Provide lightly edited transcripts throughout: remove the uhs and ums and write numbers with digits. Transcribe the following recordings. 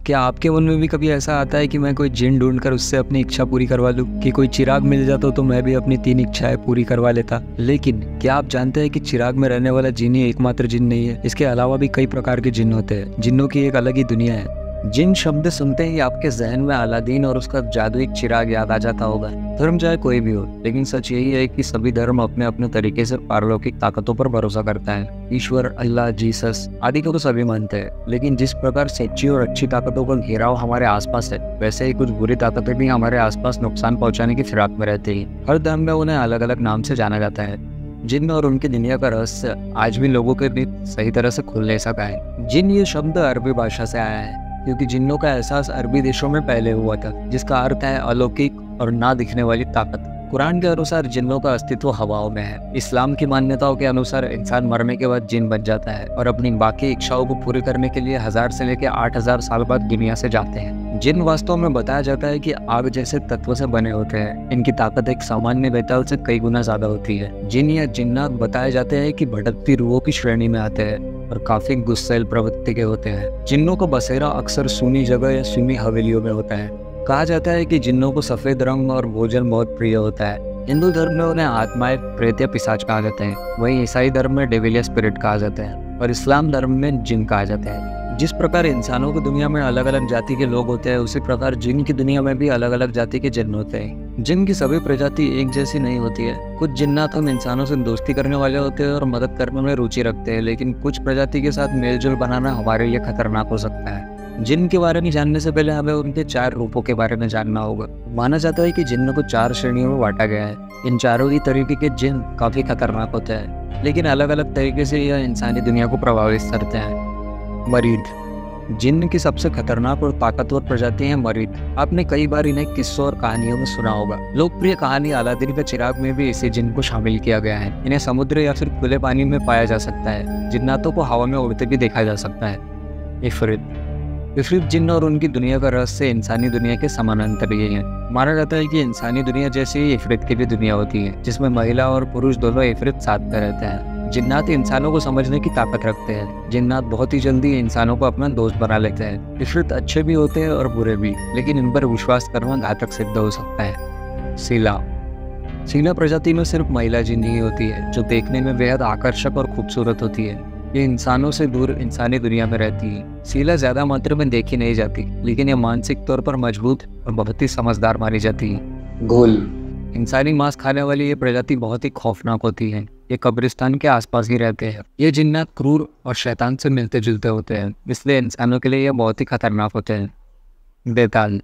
क्या आपके मन में भी कभी ऐसा आता है कि मैं कोई जिन ढूंढकर उससे अपनी इच्छा पूरी करवा लूं, कि कोई चिराग मिल जाता तो मैं भी अपनी 3 इच्छाएं पूरी करवा लेता। लेकिन क्या आप जानते हैं कि चिराग में रहने वाला जिन ही एकमात्र जिन नहीं है, इसके अलावा भी कई प्रकार के जिन होते हैं। जिन्नों की एक अलग ही दुनिया है। जिन शब्द सुनते ही आपके जहन में अलादीन और उसका जादुई चिराग याद आ जाता होगा। धर्म चाहे कोई भी हो, लेकिन सच यही है कि सभी धर्म अपने अपने तरीके से पारलौकिक ताकतों पर भरोसा करता है। ईश्वर, अल्लाह, जीसस आदि को तो सभी मानते हैं, लेकिन जिस प्रकार सच्ची और अच्छी ताकतों का घेराव हमारे आसपास है, वैसे ही कुछ बुरी ताकतें भी हमारे आसपास नुकसान पहुंचाने की फिराक में रहती है। हर धर्म में उन्हें अलग अलग नाम से जाना जाता है। जिन और उनकी दुनिया का रहस्य आज भी लोगों के बीच सही तरह से खुल नहीं सका है। जिन ये शब्द अरबी भाषा से आया है, क्योंकि जिन्नों का एहसास अरबी देशों में पहले हुआ था, जिसका अर्थ है अलौकिक और ना दिखने वाली ताकत। कुरान के अनुसार जिन्नों का अस्तित्व हवाओं में है। इस्लाम की मान्यताओं के अनुसार इंसान मरने के बाद जिन बन जाता है और अपनी बाकी इच्छाओं को पूरी करने के लिए 1000 से लेकर 8000 साल बाद दुनिया से जाते हैं। जिन वास्तव में बताया जाता है कि आग जैसे तत्व से बने होते हैं। इनकी ताकत एक सामान्य बेताल से कई गुना ज्यादा होती है। जिन या जिन्नात बताए जाते हैं कि भटकती रूहों की श्रेणी में आते हैं और काफी गुस्सैल प्रवृत्ति के होते हैं। जिन्नों का बसेरा अक्सर सूनी जगह या सूनी हवेलियों में होता है। कहा जाता है कि जिन्नों को सफेद रंग और भोजन बहुत प्रिय होता है। हिंदू धर्म में उन्हें आत्माएं, प्रेत या पिशाच कहा जाता है। वहीं ईसाई धर्म में डेविल या स्पिरिट कहा जाता है और इस्लाम धर्म में जिन कहा जाता है। जिस प्रकार इंसानों की दुनिया में अलग अलग जाति के लोग होते हैं, उसी प्रकार जिन की दुनिया में भी अलग अलग जाति के जिन्न होते हैं। जिन की सभी प्रजाति एक जैसी नहीं होती है। कुछ जिन्नात हम इंसानों से दोस्ती करने वाले होते हैं और मदद करने में रुचि रखते हैं, लेकिन कुछ प्रजाति के साथ मेलजोल बनाना हमारे लिए खतरनाक हो सकता है। जिन के बारे में जानने से पहले हमें उनके 4 रूपों के बारे में जानना होगा। माना जाता है कि जिन्नों को 4 श्रेणियों में बांटा गया है। इन चारों ही तरीके के जिन काफी खतरनाक होते हैं, लेकिन अलग अलग तरीके से यह इंसानी दुनिया को प्रभावित करते हैं। मरीद जिन्न की सबसे खतरनाक और ताकतवर प्रजाति है मरीद। आपने कई बार इन्हें किस्सों और कहानियों में सुना होगा। लोकप्रिय कहानी अलादीन का चिराग में भी इसी जिन्न को शामिल किया गया है। इन्हें समुद्र या फिर खुले पानी में पाया जा सकता है। जिन्नातों को हवा में उड़ते भी देखा जा सकता है। इफरीत जिन्न और उनकी दुनिया का रहस्य इंसानी दुनिया के समानांतर ही है। माना जाता है कि इंसानी दुनिया जैसी ही इफरीत की भी दुनिया होती है, जिसमें महिला और पुरुष दोनों इफरीत साथ में रहते हैं। जिन्नात इंसानों को समझने की ताकत रखते हैं। जिन्नात बहुत ही जल्दी इंसानों को अपना दोस्त बना लेते हैं। इफरीत अच्छे भी होते हैं और बुरे भी, लेकिन इन पर विश्वास करना घातक सिद्ध हो सकता है। सीला प्रजाति में सिर्फ महिला जिन्न ही होती है, जो देखने में बेहद आकर्षक और खूबसूरत होती है। ये इंसानों से दूर इंसानी दुनिया में रहती है। सीला ज्यादा मात्रा में देखी नहीं जाती, लेकिन ये मानसिक तौर पर मजबूत और बहुत ही समझदार मानी जाती है। घोल इंसानी मांस खाने वाली ये प्रजाति बहुत ही खौफनाक होती है। ये कब्रिस्तान के आसपास ही रहते हैं। ये जिन्नात क्रूर और शैतान से मिलते जुलते होते हैं, इसलिए इंसानों के लिए ये बहुत ही खतरनाक होते हैं। बेताल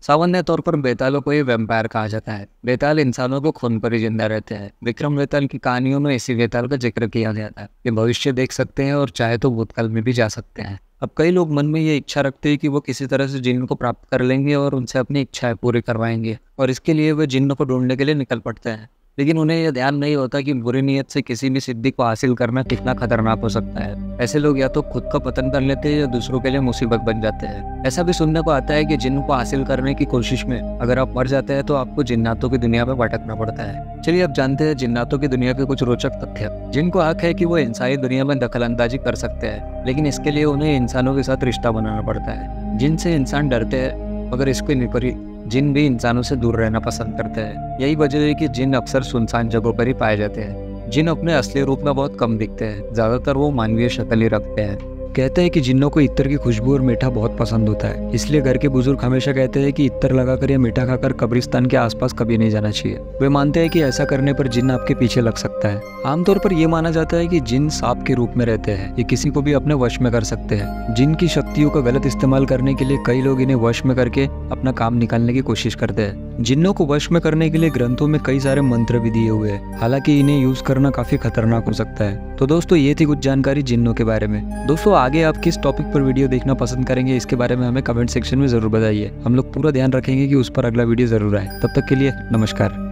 सामान्य तौर पर बेतालों को ही वैम्पायर कहा जाता है। बेताल इंसानों को खून पर ही जिंदा रहते हैं। विक्रम बेताल की कहानियों में इसी बेताल का जिक्र किया गया था। ये भविष्य देख सकते हैं और चाहे तो भूतकाल में भी जा सकते हैं। अब कई लोग मन में ये इच्छा रखते हैं कि वो किसी तरह से जिन्न को प्राप्त कर लेंगे और उनसे अपनी इच्छाएं पूरी करवाएंगे, और इसके लिए वे जिन्न को ढूंढने के लिए निकल पड़ते हैं। लेकिन उन्हें यह ध्यान नहीं होता कि बुरी नीयत से किसी भी सिद्धि को हासिल करना कितना खतरनाक हो सकता है। ऐसे लोग या तो खुद का पतन कर लेते हैं या दूसरों के लिए मुसीबत बन जाते हैं। ऐसा भी सुनने को आता है कि जिन्न को हासिल करने की कोशिश में अगर आप मर जाते हैं तो आपको जिन्नातों की दुनिया में भटकना पड़ता है। चलिए अब जानते हैं जिन्नातों की दुनिया के कुछ रोचक तथ्य। जिनको हक है कि वो इंसानी दुनिया में दखल अंदाजी कर सकते हैं, लेकिन इसके लिए उन्हें इंसानों के साथ रिश्ता बनाना पड़ता है। जिनसे इंसान डरते हैं, मगर इसके विपरीत जिन भी इंसानों से दूर रहना पसंद करते हैं। यही वजह है कि जिन अक्सर सुनसान जगहों पर ही पाए जाते हैं। जिन अपने असली रूप में बहुत कम दिखते हैं, ज्यादातर वो मानवीय शक्ल ही रखते हैं। कहते हैं कि जिन्नों को इत्तर की खुशबू और मीठा बहुत पसंद होता है, इसलिए घर के बुजुर्ग हमेशा कहते हैं कि इत्तर लगाकर या मीठा खाकर कब्रिस्तान के आसपास कभी नहीं जाना चाहिए। वे मानते हैं कि ऐसा करने पर जिन्न आपके पीछे लग सकता है। आमतौर पर यह माना जाता है कि जिन्न सांप के रूप में रहते हैं। ये किसी को भी अपने वश में कर सकते हैं। जिन्न की शक्तियों का गलत इस्तेमाल करने के लिए कई लोग इन्हें वश में करके अपना काम निकालने की कोशिश करते हैं। जिन्नों को वश में करने के लिए ग्रंथों में कई सारे मंत्र भी दिए हुए हैं, हालांकि इन्हें यूज करना काफी खतरनाक हो सकता है। तो दोस्तों ये थी कुछ जानकारी जिन्नों के बारे में। दोस्तों आगे आप किस टॉपिक पर वीडियो देखना पसंद करेंगे, इसके बारे में हमें कमेंट सेक्शन में जरूर बताइए। हम लोग पूरा ध्यान रखेंगे कि उस पर अगला वीडियो जरूर आए। तब तक के लिए नमस्कार।